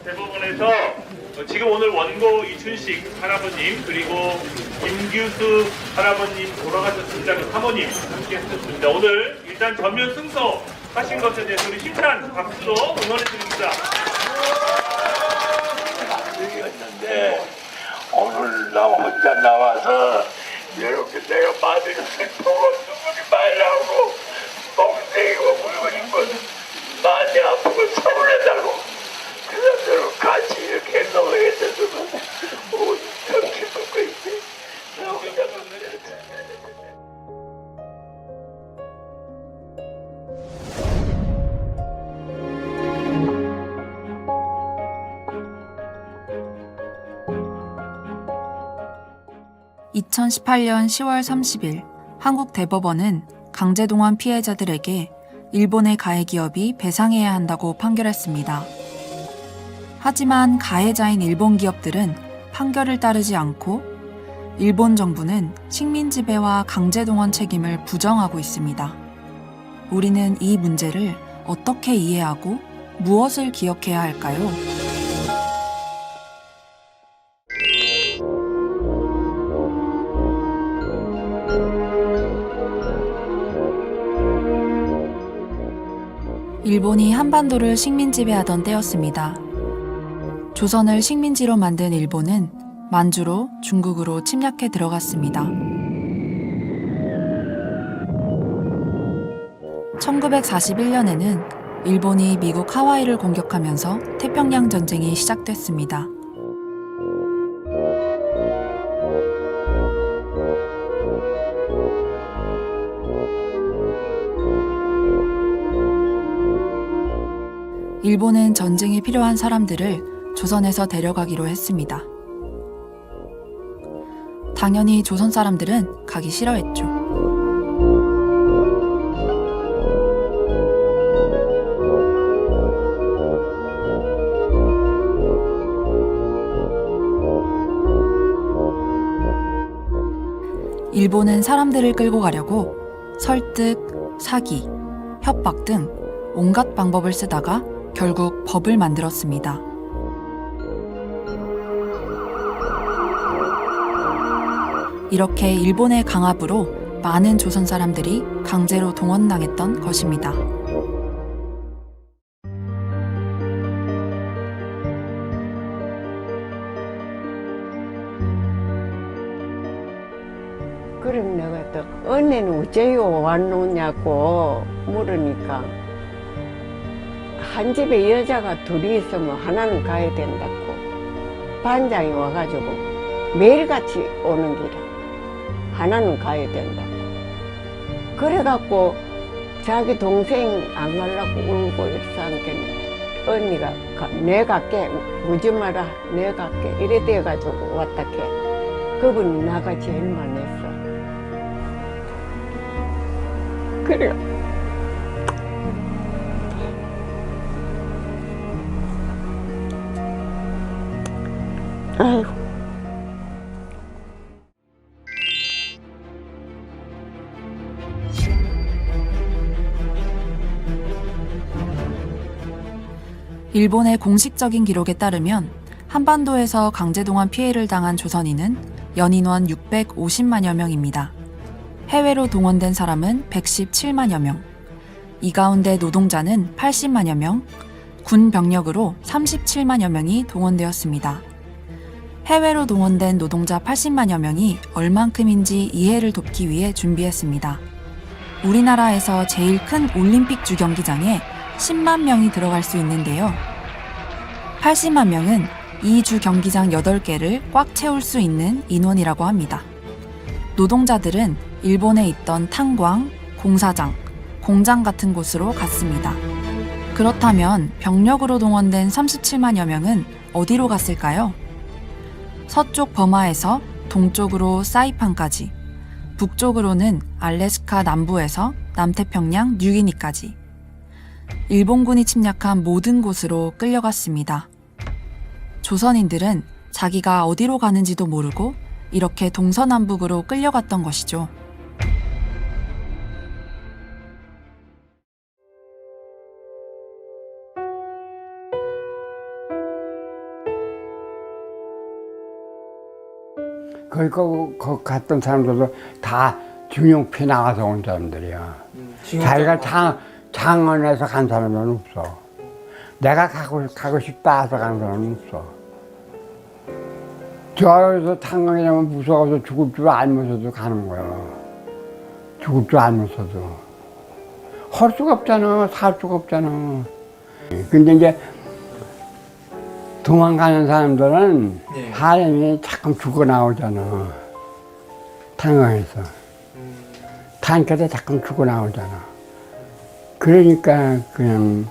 대법원에서 지금 오늘 원고 이춘식 할아버님 그리고 김규수 할아버님 돌아가셨습니다. 그 사모님 함께 하셨습니다. 오늘 일단 전면 승소하신 것에 대해서 우리 힘찬 박수로 응원해 드립니다. 였는데 오늘 나 혼자 나와서 이렇게 내가 마들을 보고 눈물이 많이 나오고 멍때리고 물고 있고 많이 아프고 서운하다고 그 사람들하고 같이 이렇게 행동을 했었으면 참 기쁠 거 있지. 나 혼자 만나서 2018년 10월 30일 한국 대법원은 강제동원 피해자들에게 일본의 가해 기업이 배상해야 한다고 판결했습니다. 하지만 가해자인 일본 기업들은 판결을 따르지 않고 일본 정부는 식민 지배와 강제동원 책임을 부정하고 있습니다. 우리는 이 문제를 어떻게 이해하고 무엇을 기억해야 할까요? 일본이 한반도를 식민지배하던 때였습니다. 조선을 식민지로 만든 일본은 만주로 중국으로 침략해 들어갔습니다. 1941년에는 일본이 미국 하와이를 공격하면서 태평양 전쟁이 시작됐습니다. 일본은 전쟁에 필요한 사람들을 조선에서 데려가기로 했습니다. 당연히 조선 사람들은 가기 싫어했죠. 일본은 사람들을 끌고 가려고 설득, 사기, 협박 등 온갖 방법을 쓰다가 결국 법을 만들었습니다. 이렇게 일본의 강압으로 많은 조선 사람들이 강제로 동원당했던 것입니다. 그럼 내가 또 언니는 어째 왔노냐고 물으니까 한 집에 여자가 둘이 있으면 하나는 가야 된다고 반장이 와가지고 매일같이 오는 길에 하나는 가야 된다고 그래갖고 자기 동생 안 가려고 울고 이래서 하니까 언니가 내 갈게 울지 마라 내 갈게 이래 돼가지고 왔다 해 그분이 나가 제일 많았어. 그래. 아이고. 일본의 공식적인 기록에 따르면 한반도에서 강제동원 피해를 당한 조선인은 연인원 650만여 명입니다. 해외로 동원된 사람은 117만여 명, 이 가운데 노동자는 80만여 명, 군 병력으로 37만여 명이 동원되었습니다. 해외로 동원된 노동자 80만여 명이 얼만큼인지 이해를 돕기 위해 준비했습니다. 우리나라에서 제일 큰 올림픽 주 경기장에 10만 명이 들어갈 수 있는데요. 80만 명은 이 주 경기장 8개를 꽉 채울 수 있는 인원이라고 합니다. 노동자들은 일본에 있던 탄광, 공사장, 공장 같은 곳으로 갔습니다. 그렇다면 병력으로 동원된 37만여 명은 어디로 갔을까요? 서쪽 버마에서 동쪽으로 사이판까지, 북쪽으로는 알래스카 남부에서 남태평양 뉴기니까지 일본군이 침략한 모든 곳으로 끌려갔습니다. 조선인들은 자기가 어디로 가는지도 모르고 이렇게 동서남북으로 끌려갔던 것이죠. 거기 갔던 사람들도 다 중용피 나가서 온 사람들이야. 자기가 장원에서 간 사람은 없어. 내가 가고 싶다 해서 간 사람은 없어. 저기서 탄광이라면 무서워서 죽을 줄 알면서도 가는 거야. 죽을 줄 알면서도. 할 수가 없잖아. 살 수가 없잖아. 근데 이제 도망가는 사람들은 사람이 자꾸 죽어 나오잖아. 탄광에서. 탄캐서 자꾸 죽어 나오잖아. 그러니까 그냥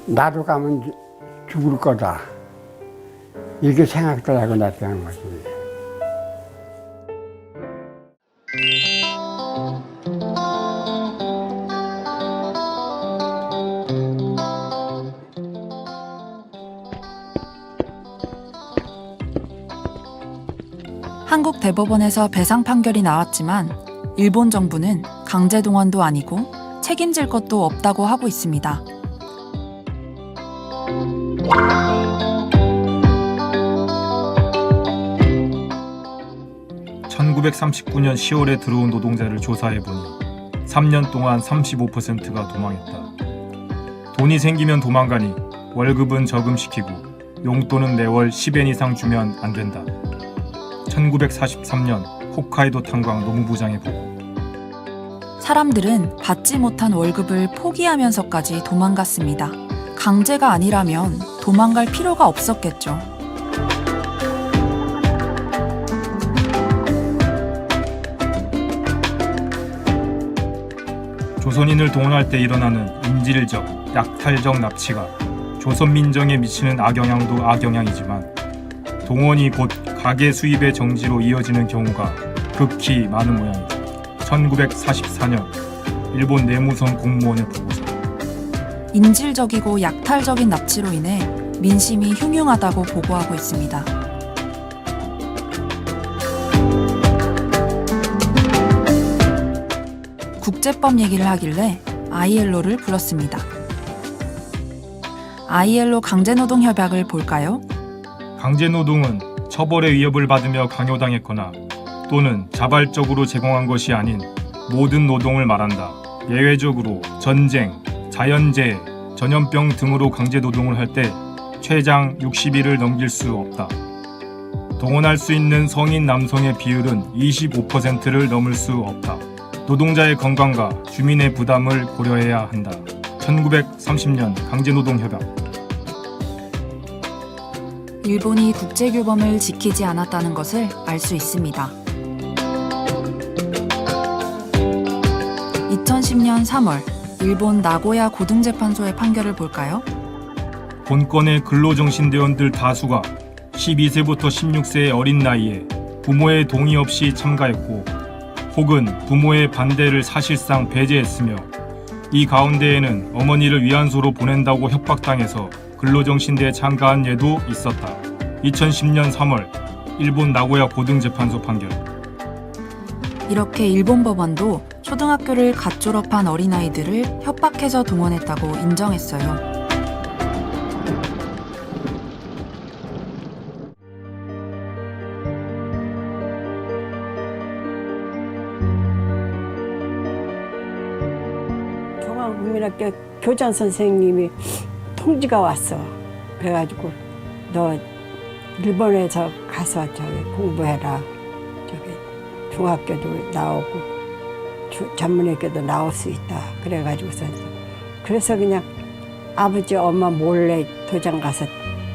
나도 가면 죽을 거다. 이렇게 생각들 하고 났다는 거지. 한국 대법원에서 배상 판결이 나왔지만 일본 정부는 강제 동원도 아니고 책임질 것도 없다고 하고 있습니다. (1939년 10월에) 들어온 노동자를 조사해보니 3년 동안 35%가 도망했다. 돈이 생기면 도망가니 월급은 저금시키고 용돈은 매월 10엔 이상 주면 안 된다. 1943년 홋카이도 탄광 노무부장의 보고. 사람들은 받지 못한 월급을 포기하면서까지 도망갔습니다. 강제가 아니라면 도망갈 필요가 없었겠죠. 조선인을 동원할 때 일어나는 인질적, 약탈적 납치가 조선민정에 미치는 악영향도 악영향이지만 동원이 곧 가계 수입의 정지로 이어지는 경우가 극히 많은 모양이다. 1944년 일본 내무성 공무원의 보고서. 인질적이고 약탈적인 납치로 인해 민심이 흉흉하다고 보고하고 있습니다. 국제법 얘기를 하길래 ILO를 불렀습니다. ILO 강제노동협약을 볼까요? 강제노동은 처벌의 위협을 받으며 강요당했거나 또는 자발적으로 제공한 것이 아닌 모든 노동을 말한다. 예외적으로 전쟁, 자연재해, 전염병 등으로 강제노동을 할 때 최장 60일을 넘길 수 없다. 동원할 수 있는 성인 남성의 비율은 25%를 넘을 수 없다. 노동자의 건강과 주민의 부담을 고려해야 한다. 1930년 강제노동협약. 일본이 국제규범을 지키지 않았다는 것을 알 수 있습니다. 2010년 3월 일본 나고야 고등재판소의 판결을 볼까요? 본건의 근로정신대원들 다수가 12세부터 16세의 어린 나이에 부모의 동의 없이 참가했고 혹은 부모의 반대를 사실상 배제했으며 이 가운데에는 어머니를 위안소로 보낸다고 협박당해서 근로정신대에 참가한 예도 있었다. 2010년 3월 일본 나고야 고등재판소 판결. 이렇게 일본 법원도 초등학교를 갓 졸업한 어린아이들을 협박해서 동원했다고 인정했어요. 경화국민학교 교장 선생님이 통지가 왔어. 그래가지고 너 일본에서 가서 저기 공부해라. 저기 중학교도 나오고 전문학교도 나올 수 있다. 그래가지고서 그래서 그냥 아버지 엄마 몰래 도장 가서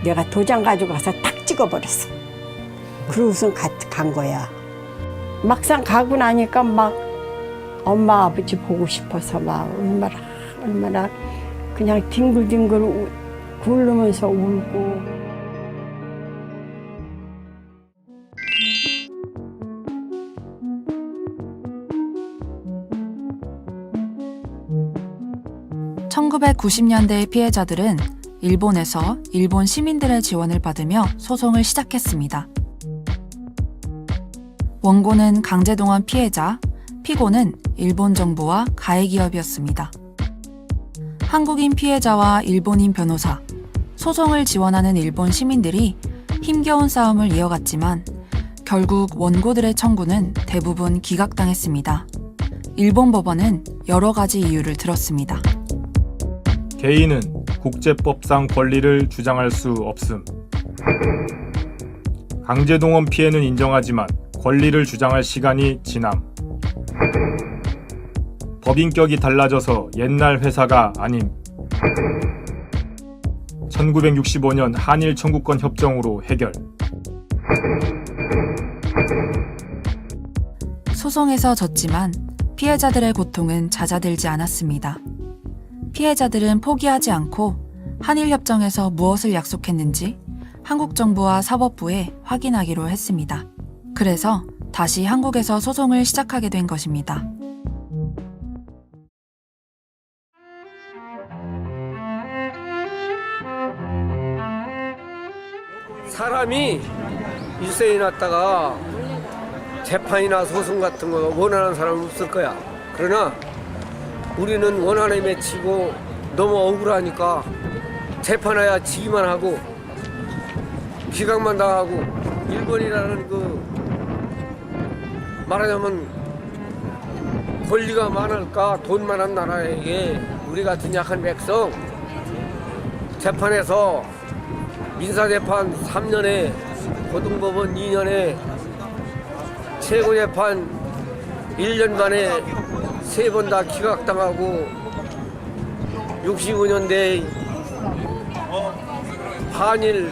내가 도장 가지고 가서 탁 찍어버렸어. 그러고서 간 거야. 막상 가고 나니까 막 엄마 아버지 보고 싶어서 막 얼마나 그냥 뒹굴뒹굴 굴르면서 울고. (1990년대의) 피해자들은 일본에서 일본 시민들의 지원을 받으며 소송을 시작했습니다. 원고는 강제동원 피해자, 피고는 일본 정부와 가해기업이었습니다. 한국인 피해자와 일본인 변호사, 소송을 지원하는 일본 시민들이 힘겨운 싸움을 이어갔지만 결국 원고들의 청구는 대부분 기각당했습니다. 일본 법원은 여러 가지 이유를 들었습니다. 개인은 국제법상 권리를 주장할 수 없음. 강제동원 피해는 인정하지만 권리를 주장할 시간이 지남. 법인격이 달라져서 옛날 회사가 아님. 1965년 한일 청구권 협정으로 해결. 소송에서 졌지만 피해자들의 고통은 잦아들지 않았습니다. 피해자들은 포기하지 않고 한일협정에서 무엇을 약속했는지 한국 정부와 사법부에 확인하기로 했습니다. 그래서 다시 한국에서 소송을 시작하게 된 것입니다. 사람이 일생에 났다가 재판이나 소송 같은 거 원하는 사람은 없을 거야. 그러나 우리는 원한에 맺히고 너무 억울하니까 재판해야 지기만 하고 기각만 당하고 일본이라는 말하자면 권리가 많을까 돈 많은 나라에게 우리 같은 약한 백성 재판에서 민사재판 3년에 고등법원 2년에 최고재판 1년 만에 3번 다 기각당하고 65년대 한일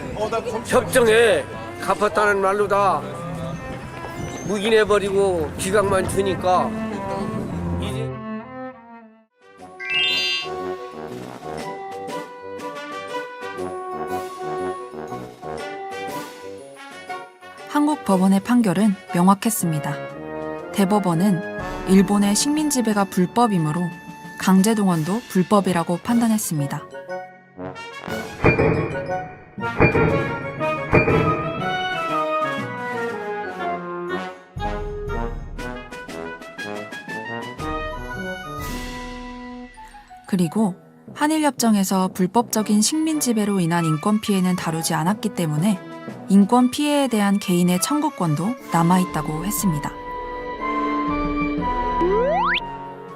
협정에 갚았다는 말로 다 묵인해버리고 기각만 주니까 이제 한국 법원의 판결은 명확했습니다. 대법원은 일본의 식민 지배가 불법이므로 강제동원도 불법이라고 판단했습니다. 그리고 한일협정에서 불법적인 식민 지배로 인한 인권 피해는 다루지 않았기 때문에 인권 피해에 대한 개인의 청구권도 남아있다고 했습니다.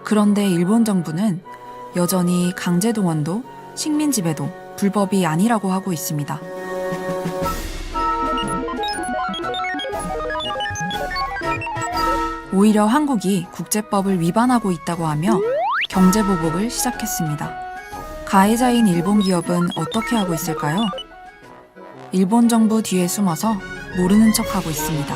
그런데 일본 정부는 여전히 강제동원도 식민 지배도 불법이 아니라고 하고 있습니다. 오히려 한국이 국제법을 위반하고 있다고 하며 경제보복을 시작했습니다. 가해자인 일본 기업은 어떻게 하고 있을까요? 일본 정부 뒤에 숨어서 모르는 척하고 있습니다.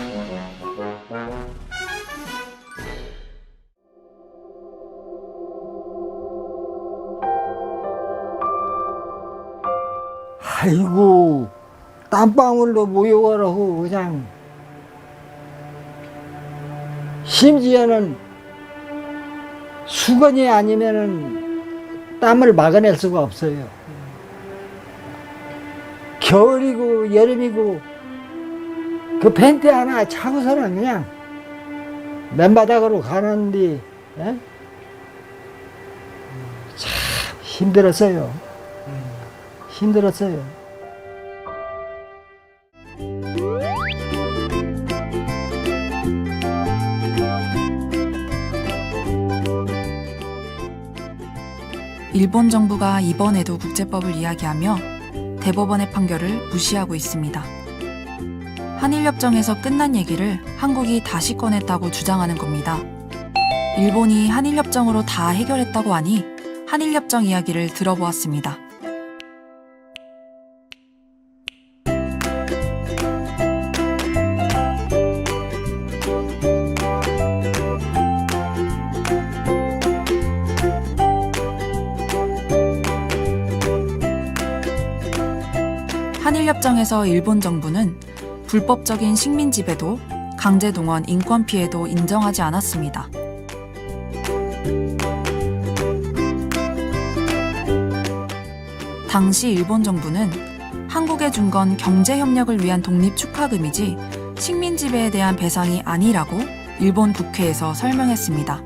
아이고, 땀방울로 모여가라고 그냥. 심지어는 수건이 아니면은 땀을 막아낼 수가 없어요. 겨울이고 여름이고 그 팬티 하나 차고서는 그냥 맨바닥으로 가는데 참 힘들었어요. 힘들었어요. 일본 정부가 이번에도 국제법을 이야기하며 대법원의 판결을 무시하고 있습니다. 한일협정에서 끝난 얘기를 한국이 다시 꺼냈다고 주장하는 겁니다. 일본이 한일협정으로 다 해결했다고 하니 한일협정 이야기를 들어보았습니다. 한일협정에서 일본 정부는 불법적인 식민 지배도 강제동원 인권 피해도 인정하지 않았습니다. 당시 일본 정부는 한국에 준 건 경제협력을 위한 독립 축하금이지 식민 지배에 대한 배상이 아니라고 일본 국회에서 설명했습니다.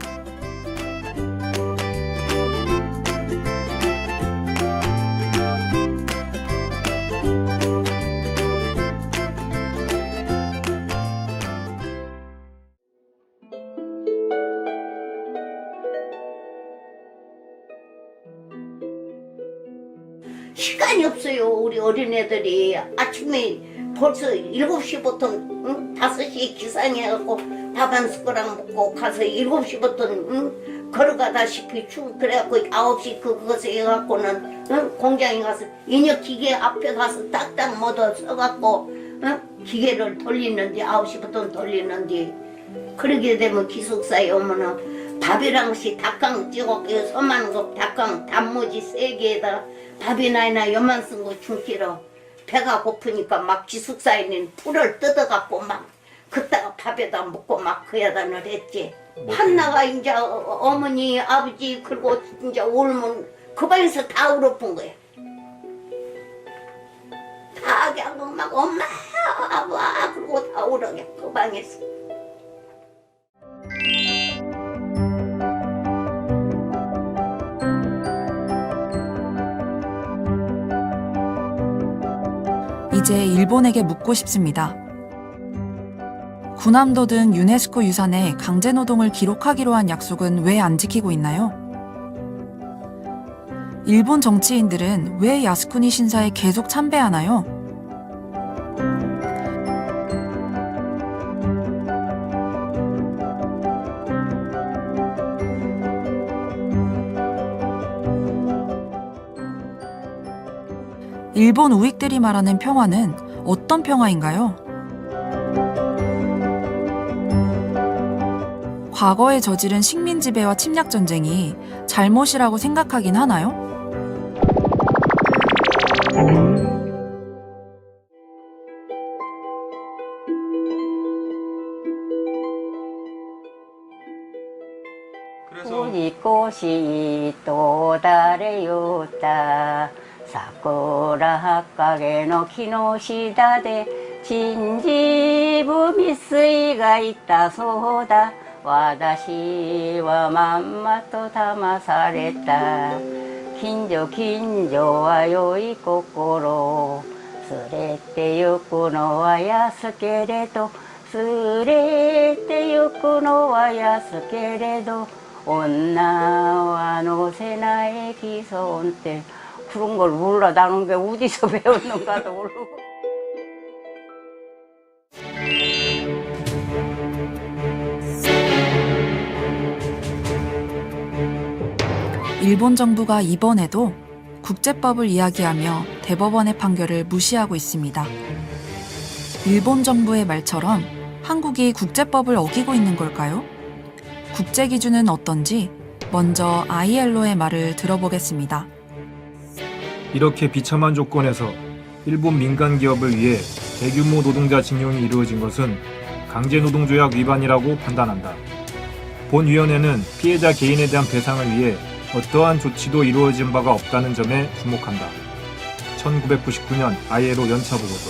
시간이 없어요. 우리 어린애들이 아침에 벌써 7시부터 5시에 기상해갖고 밥 한 숟가락 먹고 가서 7시부터 걸어가다시피 쭉 그래갖고 9시 그것에 해갖고는 공장에 가서 인력 기계 앞에 가서 딱딱 모두 서갖고 기계를 돌리는데 9시부터 돌리는데 그러게 되면 기숙사에 오면은 밥이랑 시 닭강 찍었고 소만 거 닭강 단무지 3개에다가 밥이나 요만 쓴 거 중기로 배가 고프니까 막 기숙사에 있는 풀을 뜯어갖고 막 그따가 밥에다 먹고 막 그야단을 했지. 한나가 이제 어머니 아버지 그리고 이제 울면 그 방에서 다 울어본 거야. 다 그냥 막 엄마 아빠 그러고 다 울어게 그 방에서. 이제 일본에게 묻고 싶습니다. 군함도 등 유네스코 유산에 강제노동을 기록하기로 한 약속은 왜 안 지키고 있나요? 일본 정치인들은 왜 야스쿠니 신사에 계속 참배하나요? 일본 우익들이 말하는 평화는 어떤 평화인가요? 과거에 저지른 식민 지배와 침략 전쟁이 잘못이라고 생각하긴 하나요? 우리꽃이 또 달에였다桜影の木の下で陳治部未遂がいたそうだ私はまんまと騙された近所近所は良い心すれてゆくのは安けれどすれてゆくのは安けれど女は乗せない기손 때 그런 걸 몰라. 나는 왜 어디서 배웠는가도 모르고. 일본 정부가 이번에도 국제법을 이야기하며 대법원의 판결을 무시하고 있습니다. 일본 정부의 말처럼 한국이 국제법을 어기고 있는 걸까요? 국제 기준은 어떤지 먼저 ILO의 말을 들어보겠습니다. 이렇게 비참한 조건에서 일본 민간 기업을 위해 대규모 노동자 징용이 이루어진 것은 강제노동조약 위반이라고 판단한다. 본위원회는 피해자 개인에 대한 배상을 위해 어떠한 조치도 이루어진 바가 없다는 점에 주목한다. 1999년 ILO 연차 보고서.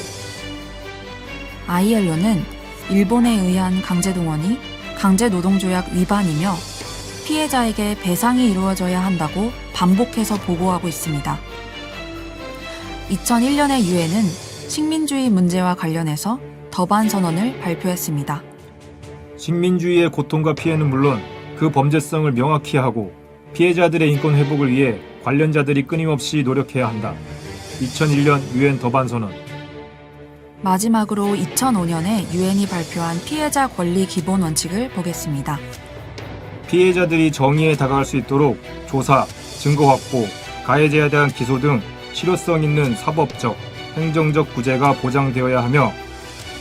ILO는 일본에 의한 강제동원이 강제노동조약 위반이며 피해자에게 배상이 이루어져야 한다고 반복해서 보고하고 있습니다. 2001년에 유엔은 식민주의 문제와 관련해서 더반 선언을 발표했습니다. 식민주의의 고통과 피해는 물론 그 범죄성을 명확히 하고 피해자들의 인권 회복을 위해 관련자들이 끊임없이 노력해야 한다. 2001년 유엔 더반 선언. 마지막으로 2005년에 유엔이 발표한 피해자 권리 기본 원칙을 보겠습니다. 피해자들이 정의에 다가갈 수 있도록 조사, 증거 확보, 가해자에 대한 기소 등 실효성 있는 사법적, 행정적 구제가 보장되어야 하며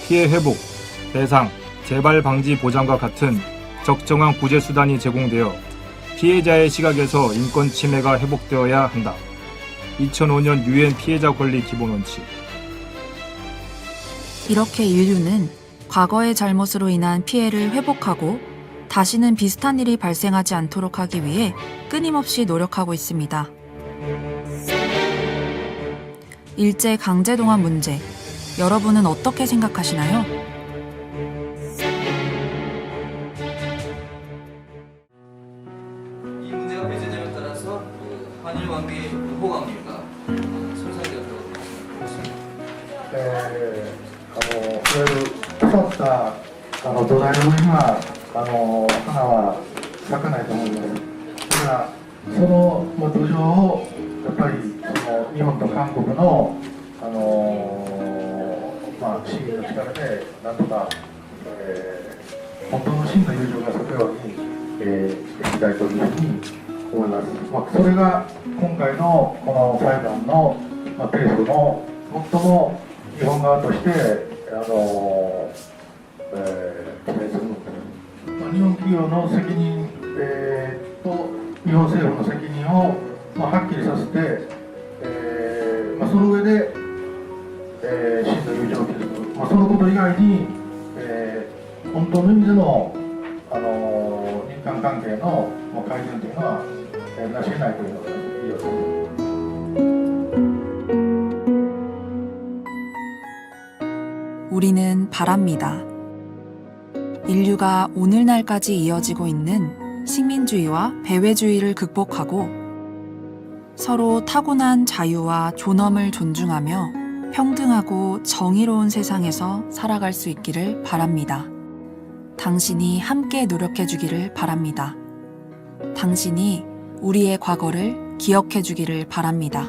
피해 회복, 배상, 재발 방지 보장과 같은 적정한 구제 수단이 제공되어 피해자의 시각에서 인권 침해가 회복되어야 한다. 2005년 유엔 피해자 권리 기본 원칙. 이렇게 인류는 과거의 잘못으로 인한 피해를 회복하고 다시는 비슷한 일이 발생하지 않도록 하기 위해 끊임없이 노력하고 있습니다. 일제 강제동원 문제, 여러분은 어떻게 생각하시나요? 이 문제가 배제됨에 따라서 한일 관계의 호강률가 손상되었다고 보십니다. いわゆる腐った土台の上には花は咲かないと思うので、だからその土壌をやっぱり日本と韓国の、市民の力でなんとか、本当の真の友情がそのように、できたいというふうに思います。それが今回のこの裁判の、ペースの最も日本側として期待するのです。日本企業の責任、と日本政府の責任を、はっきりさせて、その上で、真の友情を築く、そのこと以外に、本当の意味での、日韓関係の改善というのは、なし得ないというのがいいようです。 우리는 바랍니다. 인류가 오늘날까지 이어지고 있는 식민주의와 배회주의를 극복하고 서로 타고난 자유와 존엄을 존중하며 평등하고 정의로운 세상에서 살아갈 수 있기를 바랍니다. 당신이 함께 노력해 주기를 바랍니다. 당신이 우리의 과거를 기억해 주기를 바랍니다.